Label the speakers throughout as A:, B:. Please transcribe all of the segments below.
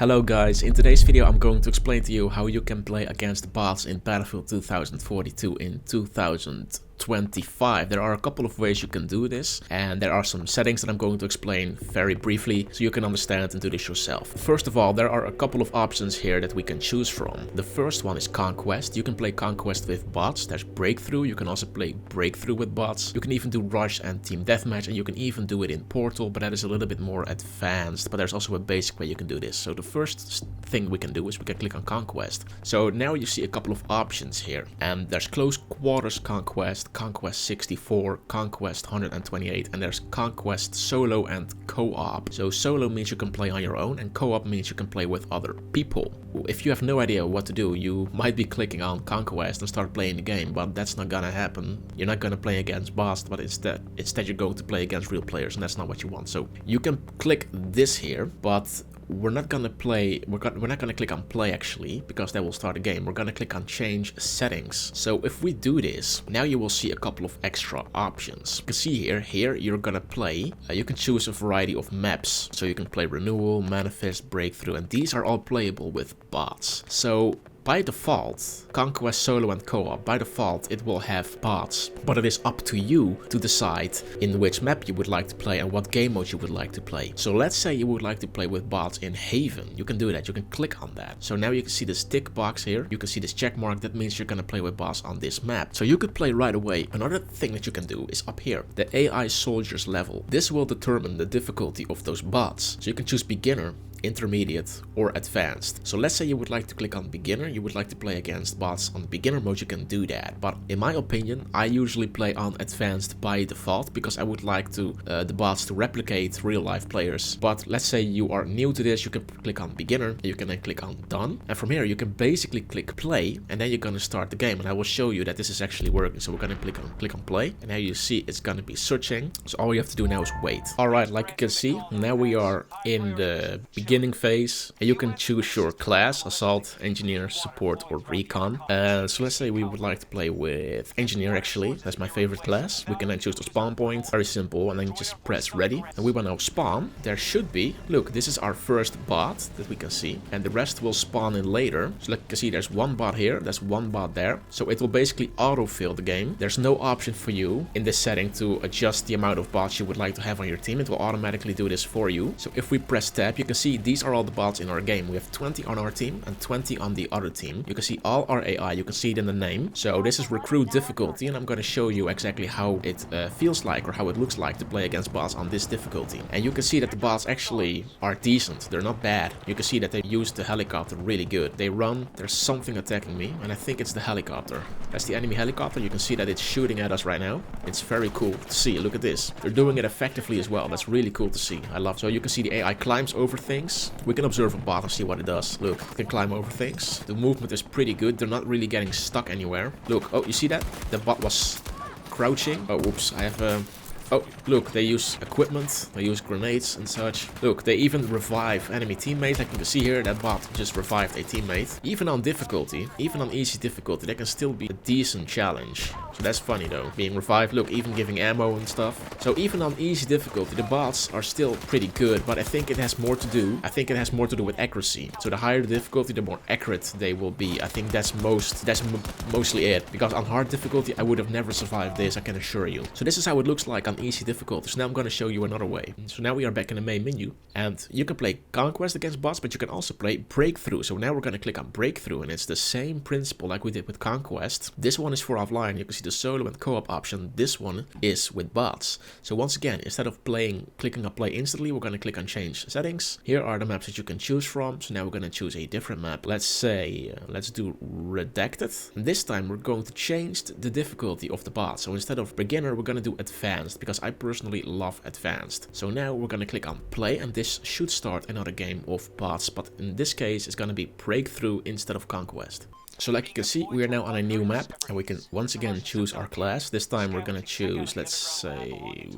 A: Hello guys, in today's video I'm going to explain to you how you can play against bots in Battlefield 2042 in 2025. There are a couple of ways you can do this, and there are some settings that I'm going to explain very briefly so you can understand and do this yourself. First of all, there are a couple of options here that we can choose from. The first one is conquest. You can play conquest with bots. There's breakthrough. You can also play breakthrough with bots. You can even do rush and team deathmatch, and you can even do it in portal, but that is a little bit more advanced. But there's also a basic way you can do this. So the first thing we can do is we can click on conquest. So now you see a couple of options here, and there's close quarters conquest, conquest 64, conquest 128, and there's conquest solo and co-op. So solo means you can play on your own, and co-op means you can play with other people. If you have no idea what to do, you might be clicking on conquest and start playing the game, but that's not gonna happen. You're not gonna play against bots, but instead you're going to play against real players, and that's not what you want. So you can click this here, but we're not gonna play, we're not gonna click on play actually, because that will start a game. We're gonna click on change settings. So if we do this, now you will see a couple of extra options. You can see here you're gonna play, you can choose a variety of maps. So you can play renewal, manifest, breakthrough, and these are all playable with bots. So by default, conquest solo and co-op, by default it will have bots, but it is up to you to decide in which map you would like to play and what game mode you would like to play. So let's say you would like to play with bots in Haven. You can do that, you can click on that. So now you can see this tick box here, you can see this check mark, that means you're gonna play with bots on this map. So you could play right away. Another thing that you can do is up here, the AI soldiers level. This will determine the difficulty of those bots. So you can choose beginner, intermediate, or advanced. So let's say you would like to click on beginner, you would like to play against bots on beginner mode, you can do that. But in my opinion, I usually play on advanced by default because I would like to the bots to replicate real life players. But let's say you are new to this, you can click on beginner, you can then click on done, and from here you can basically click play, and then you're gonna start the game, and I will show you that this is actually working. So we're gonna click on play, and now you see it's gonna be searching. So all you have to do now is wait. Alright, like you can see, now we are in the beginning phase, and you can choose your class: assault, engineer, support, or recon. So let's say we would like to play with engineer. Actually, that's my favorite class. We can then choose the spawn point, very simple, and then just press ready, and we will now spawn. There should be, look, this is our first bot that we can see, and the rest will spawn in later. So like you can see, there's one bot here, there's one bot there, so it will basically autofill the game. There's no option for you in this setting to adjust the amount of bots you would like to have on your team. It will automatically do this for you. So if we press tab, you can see these are all the bots in our game. We have 20 on our team and 20 on the other team. You can see all our AI, you can see it in the name. So this is recruit difficulty, and I'm going to show you exactly how it feels like, or how it looks like to play against bots on this difficulty. And you can see that the bots actually are decent, they're not bad. You can see that they use the helicopter really good. They run, there's something attacking me, and I think it's the helicopter. That's the enemy helicopter. You can see that it's shooting at us right now. It's very cool to see. Look at this. They're doing it effectively as well. That's really cool to see. I love. So you can see the AI climbs over things. We can observe a bot and see what it does. Look, it can climb over things. The movement is pretty good. They're not really getting stuck anywhere. Look, oh, you see that? The bot was crouching. Oh, whoops, I have a... Oh, look, they use equipment, they use grenades and such. Look, they even revive enemy teammates. Like you can see here, that bot just revived a teammate. Even on difficulty, even on easy difficulty, that can still be a decent challenge. So that's funny though, being revived. Look, even giving ammo and stuff. So even on easy difficulty, the bots are still pretty good, but I think it has more to do. I think it has more to do with accuracy. So the higher the difficulty, the more accurate they will be. I think that's mostly it. Because on hard difficulty, I would have never survived this, I can assure you. So this is how it looks like on easy difficulty. So now I'm going to show you another way. So now we are back in the main menu, and you can play conquest against bots, but you can also play breakthrough. So now we're going to click on breakthrough, and it's the same principle like we did with conquest. This one is for offline. You can see the solo and co-op option. This one is with bots. So once again, instead of clicking on play instantly, we're going to click on change settings. Here are the maps that you can choose from. So now we're going to choose a different map. Let's say let's do redacted, and this time we're going to change the difficulty of the bot. So instead of beginner, we're going to do advanced, because I personally love advanced. So now we're gonna click on play, and this should start another game of bots, but in this case it's gonna be breakthrough instead of conquest. So like you can see, we are now on a new map, and we can once again choose our class. This time we're gonna choose, let's say,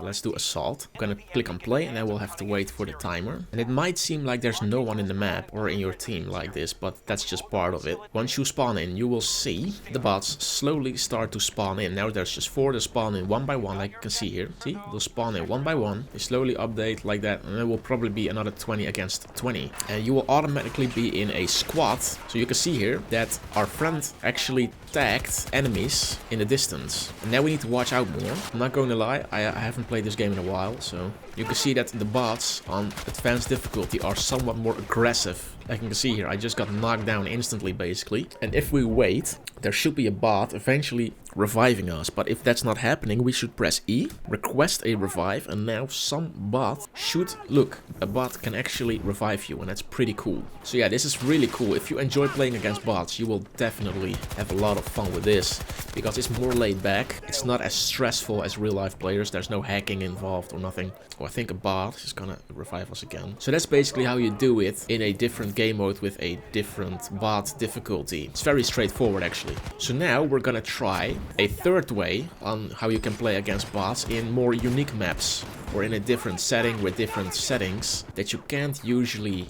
A: let's do Assault. I'm gonna click on play, and then we'll have to wait for the timer. And it might seem like there's no one in the map or in your team like this, but that's just part of it. Once you spawn in, you will see the bots slowly start to spawn in. Now there's just 4 that spawn in one by one, like you can see here. See, they'll spawn in one by one. They slowly update like that, and there will probably be another 20 against 20. And you will automatically be in a squad. So you can see here that our friend actually tagged enemies in the distance. And now we need to watch out more. I'm not going to lie, I haven't played this game in a while, so you can see that the bots on advanced difficulty are somewhat more aggressive. Like you can see here, I just got knocked down instantly, basically. And if we wait, there should be a bot eventually reviving us. But if that's not happening, we should press E, request a revive, and now some bot should... Look, a bot can actually revive you, and that's pretty cool. So yeah, this is really cool. If you enjoy playing against bots, you will definitely have a lot of fun with this, because it's more laid back. It's not as stressful as real life players. There's no hacking involved or nothing. Oh, I think a bot is gonna revive us again. So that's basically how you do it in a different game mode with a different bot difficulty. It's very straightforward, actually. So now we're gonna try a third way on how you can play against bots in more unique maps, or in a different setting with different settings that you can't usually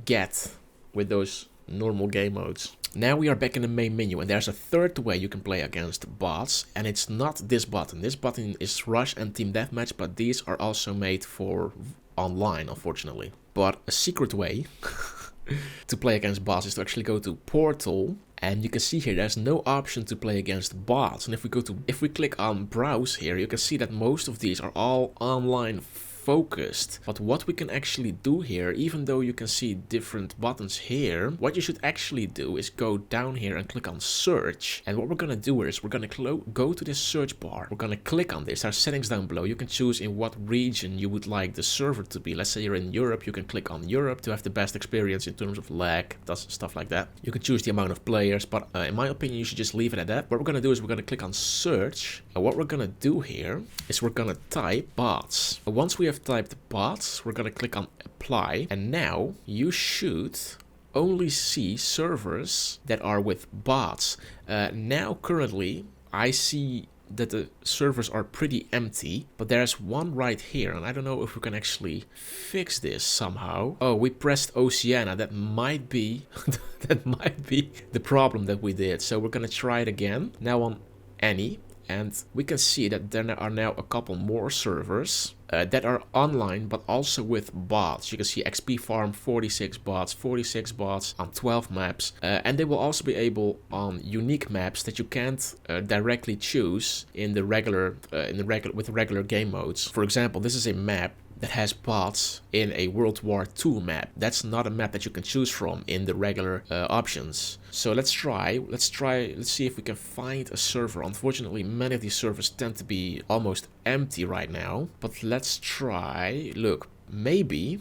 A: get with those normal game modes. Now we are back in the main menu, and there's a third way you can play against bots, and it's not this button. This button is Rush and Team Deathmatch, but these are also made for online, unfortunately. But a secret way to play against bots is to actually go to Portal, and you can see here there's no option to play against bots. And if we click on Browse here, you can see that most of these are all online focused. But what we can actually do here, even though you can see different buttons here, what you should actually do is go down here and click on search. And what we're gonna do is we're gonna go to this search bar. We're gonna click on this. There are settings down below. You can choose in what region you would like the server to be. Let's say you're in Europe, you can click on Europe to have the best experience in terms of lag, stuff like that. You can choose the amount of players, but in my opinion you should just leave it at that. What we're gonna do is we're gonna click on search, and what we're gonna do here is we're gonna type bots. And once we have typed bots, we're gonna click on apply, and now you should only see servers that are with bots. Now currently I see that the servers are pretty empty, but there's one right here, and I don't know if we can actually fix this somehow. Oh, we pressed Oceania. That might be that might be the problem that we did. So we're gonna try it again now on any. And we can see that there are now a couple more servers that are online, but also with bots. You can see XP Farm, 46 bots on 12 maps. And they will also be able on unique maps that you can't directly choose in the regular with the regular game modes. For example, this is a map that has bots in a World War II map. That's not a map that you can choose from in the regular options. So let's see if we can find a server. Unfortunately, many of these servers tend to be almost empty right now, but let's try. Look, maybe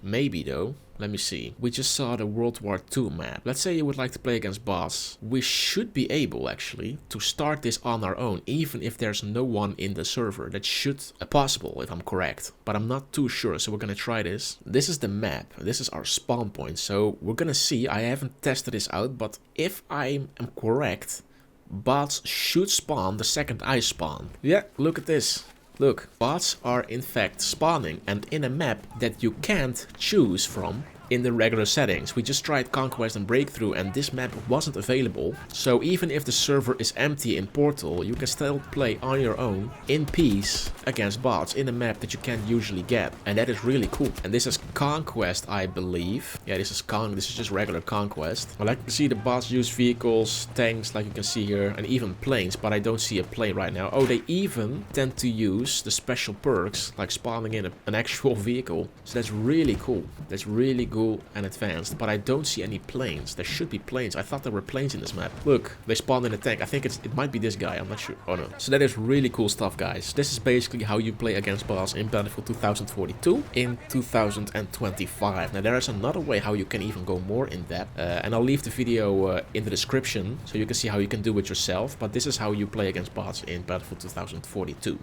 A: though. Let me see. We just saw the World War II map. Let's say you would like to play against bots. We should be able, actually, to start this on our own, even if there's no one in the server. That should be possible, if I'm correct. But I'm not too sure, so we're gonna try this. This is the map. This is our spawn point. So we're gonna see. I haven't tested this out, but if I am correct, bots should spawn the second I spawn. Yeah, look at this. Look, bots are in fact spawning, and in a map that you can't choose from in the regular settings. We just tried Conquest and Breakthrough, and this map wasn't available. So even if the server is empty in Portal, you can still play on your own in peace against bots in a map that you can't usually get, and that is really cool. And this is Conquest, I believe. Yeah, this is just regular Conquest. I like to see the bots use vehicles, tanks, like you can see here, and even planes, but I don't see a plane right now. Oh, they even tend to use the special perks, like spawning in an actual vehicle. So that's really cool. That's really cool and advanced, but I don't see any planes. There should be planes. I thought there were planes in this map. Look, they spawned in a tank. I think it might be this guy. I'm not sure. Oh no. So that is really cool stuff, guys. This is basically how you play against bots in Battlefield 2042 in 2025. Now there is another way how you can even go more in depth, and I'll leave the video in the description so you can see how you can do it yourself. But this is how you play against bots in Battlefield 2042.